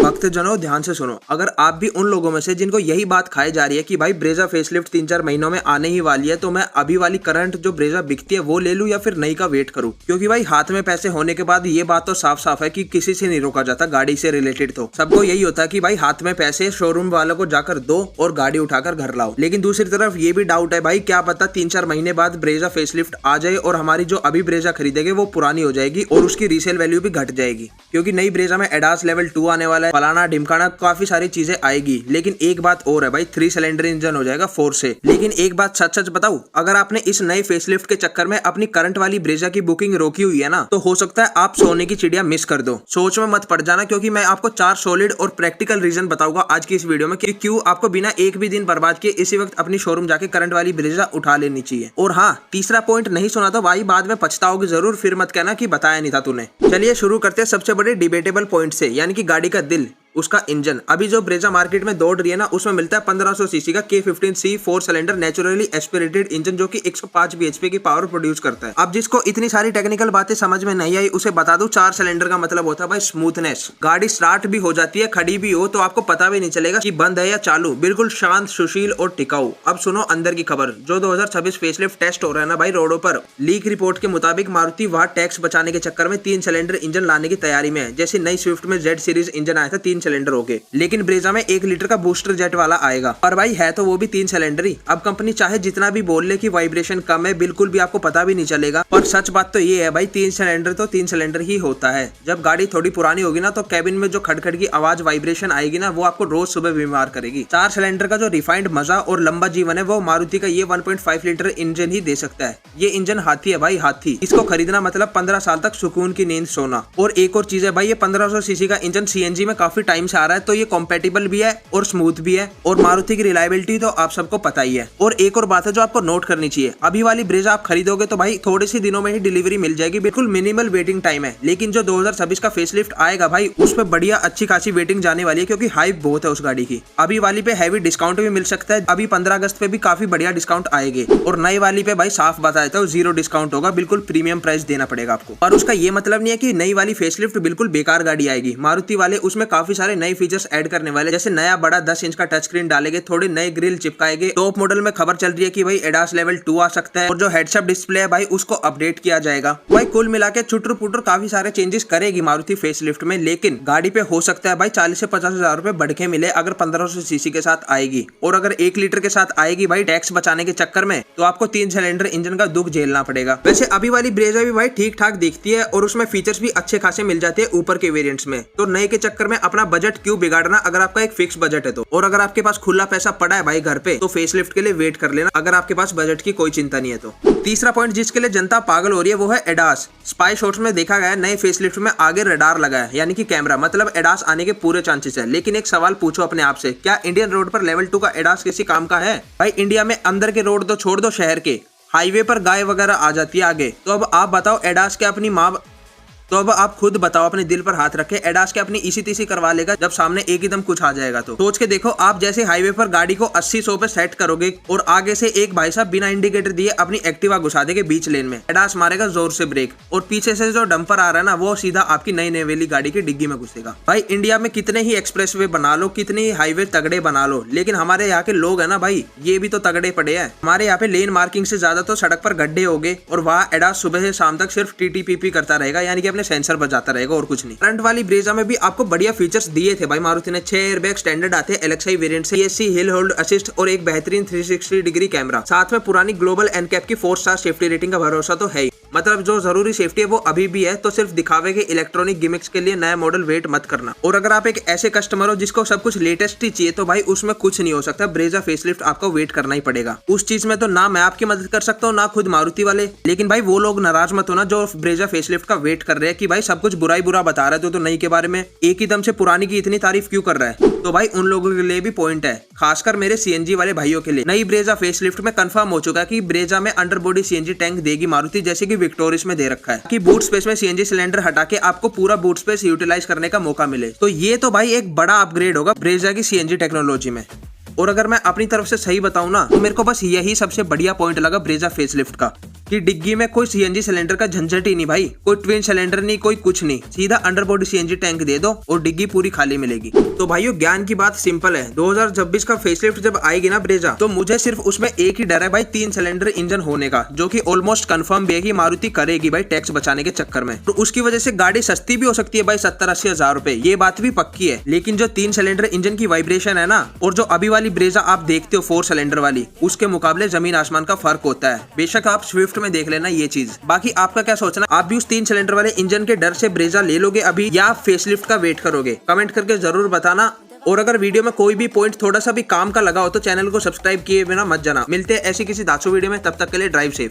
भक्तजनों ध्यान से सुनो, अगर आप भी उन लोगों में से जिनको यही बात खाई जा रही है कि भाई ब्रेजा फेसलिफ्ट 3-4 महीनों में आने ही वाली है, तो मैं अभी वाली करंट जो ब्रेजा बिकती है वो ले लूं या फिर नई का वेट करूं। क्योंकि भाई हाथ में पैसे होने के बाद ये बात तो साफ साफ है कि किसी से नहीं रोका जाता गाड़ी से रिलेटेड। तो सबको यही होता है कि भाई हाथ में पैसे शोरूम वालों को जाकर दो और गाड़ी उठाकर घर लाओ। लेकिन दूसरी तरफ ये भी डाउट है भाई, क्या पता 3-4 महीने बाद ब्रेजा फेसलिफ्ट आ जाए और हमारी जो अभी ब्रेजा खरीदेंगे वो पुरानी हो जाएगी और उसकी रीसेल वैल्यू भी घट जाएगी। क्योंकि नई ब्रेजा में एडास लेवल 2 आने वाला है, फलाना ढिमकाना काफी सारी चीजें आएगी। लेकिन एक बात और है भाई, 3 सिलेंडर इंजन हो जाएगा 4 से। लेकिन एक बात सच सच बताऊं, अगर आपने इस नए फेसलिफ्ट के चक्कर में अपनी करंट वाली ब्रेजा की बुकिंग रोकी हुई है ना, तो हो सकता है आप सोने की चिड़िया मिस कर दो। सोच में मत पड़ जाना, क्योंकि मैं आपको 4 सॉलिड और प्रैक्टिकल रीजन बताऊंगा आज की इस वीडियो में कि क्यों आपको बिना एक भी दिन बर्बाद किए इसी वक्त अपनी शोरूम जाके करंट वाली ब्रेजा उठा लेनी चाहिए। और हाँ, तीसरा पॉइंट नहीं सुना तो भाई बाद में पछताओगे जरूर, फिर मत कहना कि बताया नहीं था तूने। चलिए शुरू करते हैं सबसे बड़े डिबेटेबल पॉइंट से, यानी कि गाड़ी का दिल, उसका इंजन। अभी जो ब्रेजा मार्केट में दौड़ रही है ना, उसमें मिलता है 1500 सीसी का K15C 4 cylinder naturally aspirated engine, जो कि 105 bhp की पावर प्रोड्यूस करता है। अब जिसको इतनी सारी टेक्निकल बातें समझ में नहीं आई उसे बता दूं, 4 सिलेंडर का मतलब होता है भाई स्मूथनेस। गाड़ी स्टार्ट भी हो जाती है, खड़ी भी हो, तो आपको पता भी नहीं चलेगा कि बंद है या चालू, बिल्कुल शांत, सुशील और टिकाऊ। अब सुनो अंदर की खबर। जो 2026 फेसलिफ्ट टेस्ट हो रहा है ना भाई रोडों पर, लीक रिपोर्ट के मुताबिक मारुति वहां टैक्स बचाने के चक्कर में 3 सिलेंडर इंजन लाने की तैयारी में है। जैसे नई स्विफ्ट में Z सीरीज इंजन आया था 3 सिलेंडर हो गए, लेकिन ब्रेजा में 1 लीटर का बूस्टर जेट वाला आएगा। पर भाई है तो वो भी 3 सिलेंडर ही। अब कंपनी चाहे जितना भी बोल ले कि वाइब्रेशन कम है, बिल्कुल भी आपको पता भी नहीं चलेगा। पर सच बात तो ये है भाई, 3 सिलेंडर तो 3 सिलेंडर ही होता है। जब गाड़ी थोड़ी पुरानी होगी ना, तो कैबिन में जो खड़खड़ की आवाज वाइब्रेशन आएगी ना, वो आपको रोज सुबह बीमार करेगी। 4 सिलेंडर का जो रिफाइंड मजा और लंबा जीवन है, वो मारुति का ये 1.5 लीटर इंजन ही दे सकता है। ये इंजन हाथी है भाई, हाथी। इसको खरीदना मतलब 15 साल तक सुकून की नींद सोना। और एक और चीज है भाई, ये 1500 सीसी का इंजन CNG में काफी टाइम से आ रहा है, तो ये कॉम्पेटिबल भी है और स्मूथ भी है। और मारुति की रिलायबिलिटी तो आप सबको पता ही है। और एक और बात है जो आपको नोट करनी चाहिए, अभी वाली ब्रेजा आप खरीदोगे तो भाई थोड़े से दिनों में ही डिलीवरी मिल जाएगी, बिल्कुल मिनिमल वेटिंग टाइम है। लेकिन जो 2026 का फेसलिफ्ट आएगा भाई, उस पर बढ़िया अच्छी खासी वेटिंग जाने वाली है, क्योंकि हाइप बहुत है उस गाड़ी की। अभी वाली पे हैवी डिस्काउंट भी मिल सकता है, अभी 15 अगस्त पे भी काफी बढ़िया डिस्काउंट आएंगे। और नई वाली पे भाई साफ बताया था 0 डिस्काउंट होगा, बिल्कुल प्रीमियम प्राइस देना पड़ेगा आपको। और उसका ये मतलब नहीं है कि नई वाली फेसलिफ्ट बिल्कुल बेकार गाड़ी आएगी। मारुति वाले उसमें काफी सारे नए फीचर्स ऐड करने वाले, जैसे नया बड़ा 10 इंच का टच स्क्रीन डालेंगे, थोड़े नए ग्रिल चिपकाएंगे। टॉप मॉडल में खबर चल रही है कि भाई एडास लेवल 2 आ सकता है, और जो हेडअप डिस्प्ले है भाई उसको अपडेट किया जाएगा। भाई कुल मिला के चुटर पुटर काफी सारे चेंजेस करेगी मारुति फेसलिफ्ट में। लेकिन गाड़ी पे हो सकता है भाई 40 से 50 हजार रुपए बढ़ के मिले, अगर 1500 सीसी के साथ आएगी। और अगर 1 लीटर के साथ आएगी भाई टैक्स बचाने के चक्कर में, तो आपको 3 सिलेंडर इंजन का दुख झेलना पड़ेगा। वैसे अभी वाली ब्रेजा भी भाई ठीक ठाक दिखती है, और उसमें फीचर्स भी अच्छे खासे मिल जाते हैं ऊपर के वेरिएंट्स में। तो नए के चक्कर में अपना बजट क्यों बिगाड़ना, अगर आपका एक फिक्स बजट है तो। और अगर आपके पास खुला पैसा पड़ा है भाई घर पे, तो फेसलिफ्ट के लिए वेट कर लेना, अगर आपके पास बजट की कोई चिंता नहीं है तो। तीसरा पॉइंट जिसके लिए जनता पागल हो रही है वो है एडास। स्पाई शॉट्स में देखा गया नए फेसलिफ्ट में आगे रडार लगा है, यानी कि कैमरा, मतलब एडास आने के पूरे चांसेस है। लेकिन एक सवाल पूछो अपने आप से, क्या इंडियन रोड पर लेवल 2 का एडास किसी काम का है? भाई इंडिया में अंदर के रोड तो छोड़ दो, शहर के हाईवे पर गाय वगैरह आ जाती है आगे। तो अब आप बताओ एडास के अपनी माँ, तो अब आप खुद बताओ, अपने दिल पर हाथ रखे, एडास के अपनी इसी तीसी करवा लेगा जब सामने एक ही दम कुछ आ जाएगा तो? सोच के देखो, आप जैसे हाईवे पर गाड़ी को 80-100 पे सेट करोगे और आगे से एक भाई साहब बिना इंडिकेटर दिए अपनी एक्टिवा घुसा देंगे बीच लेन में, एडास मारेगा जोर से ब्रेक, और पीछे से जो डंपर आ रहा है ना, वो सीधा आपकी नई नवेली गाड़ी की डिग्गी में घुसेगा। भाई इंडिया में कितने ही एक्सप्रेसवे बना लो, कितने ही हाईवे तगड़े बना लो, लेकिन हमारे यहाँ के लोग है ना भाई, ये भी तो तगड़े पड़े हैं। हमारे यहाँ पे लेन मार्किंग से ज्यादा तो सड़क पर गड्ढे हो गए, और वहाँ एडास सुबह से शाम तक सिर्फ TTPP करता रहेगा, यानी कि अपने सेंसर बजाता रहेगा और कुछ नहीं। करंट वाली ब्रेजा में भी आपको बढ़िया फीचर्स दिए थे भाई मारुति ने। 6 एयरबैग स्टैंडर्ड आते हैं LXI वेरिएंट से, ESC हिल होल्ड असिस्ट और एक बेहतरीन 360 डिग्री कैमरा। साथ में पुरानी ग्लोबल NCAP की 4 स्टार सेफ्टी रेटिंग का भरोसा तो है ही। मतलब जो जरूरी सेफ्टी है वो अभी भी है, तो सिर्फ दिखावे के इलेक्ट्रॉनिक गिमिक्स के लिए नया मॉडल वेट मत करना। और अगर आप एक ऐसे कस्टमर हो जिसको सब कुछ लेटेस्ट ही चाहिए, तो भाई उसमें कुछ नहीं हो सकता, ब्रेजा फेसलिफ्ट आपको वेट करना ही पड़ेगा। उस चीज में तो ना मैं आपकी मदद कर सकता हूँ, ना खुद मारुति वाले। लेकिन भाई वो लोग नाराज मत होना जो ब्रेजा फेसलिफ्ट का वेट कर रहे हैं कि भाई सब कुछ बुरा ही बुरा बता रहा है तो नई के बारे में, एक ही दम से पुरानी की इतनी तारीफ क्यों कर रहा है? तो भाई उन लोगों के लिए भी पॉइंट है, खासकर मेरे CNG वाले भाइयों के लिए। नई ब्रेजा फेसलिफ्ट में कंफर्म हो चुका है कि ब्रेजा में अंडरबॉडी CNG टैंक देगी मारुति, जैसे कि विक्टोरिस में दे रखा है, कि बूट स्पेस में CNG सिलेंडर हटा के आपको पूरा बूट स्पेस यूटिलाइज करने का मौका मिले। तो ये तो भाई एक बड़ा अपग्रेड होगा ब्रेजा की CNG टेक्नोलॉजी में। और अगर मैं अपनी तरफ से सही बताऊं ना, तो मेरे को बस यही सबसे बढ़िया पॉइंट लगा ब्रेजा फेसलिफ्ट का। कि डिग्गी में कोई सीएनजी सिलेंडर का झंझट ही नहीं भाई, कोई ट्विन सिलेंडर नहीं, कोई कुछ नहीं, सीधा अंडर बॉडी सीएनजी टैंक दे दो और डिग्गी पूरी खाली मिलेगी। तो भाइयों ज्ञान की बात सिंपल है, 2026 का फेसलिफ्ट जब आएगी ना ब्रेजा, तो मुझे सिर्फ उसमें एक ही डर है भाई, 3 सिलेंडर इंजन होने का, जो कि ऑलमोस्ट कंफर्म भी है कि मारुति करेगी भाई टैक्स बचाने के चक्कर में। तो उसकी वजह से गाड़ी सस्ती भी हो सकती है भाई, 70-80 हजार रुपए, ये बात भी पक्की है। लेकिन जो 3 सिलेंडर इंजन की वाइब्रेशन है ना, और जो अभी वाली ब्रेजा आप देखते हो 4 सिलेंडर वाली, उसके मुकाबले जमीन आसमान का फर्क होता है। बेशक आप स्विफ्ट में देख लेना ये चीज। बाकी आपका क्या सोचना, आप भी उस 3 सिलेंडर वाले इंजन के डर से ब्रेजा ले लोगे अभी, या फेसलिफ्ट का वेट करोगे? कमेंट करके जरूर बताना। और अगर वीडियो में कोई भी पॉइंट थोड़ा सा भी काम का लगा हो तो चैनल को सब्सक्राइब किए बिना मत जाना। मिलते हैं ऐसी किसी दासो वीडियो में, तब तक के लिए ड्राइव सेफ।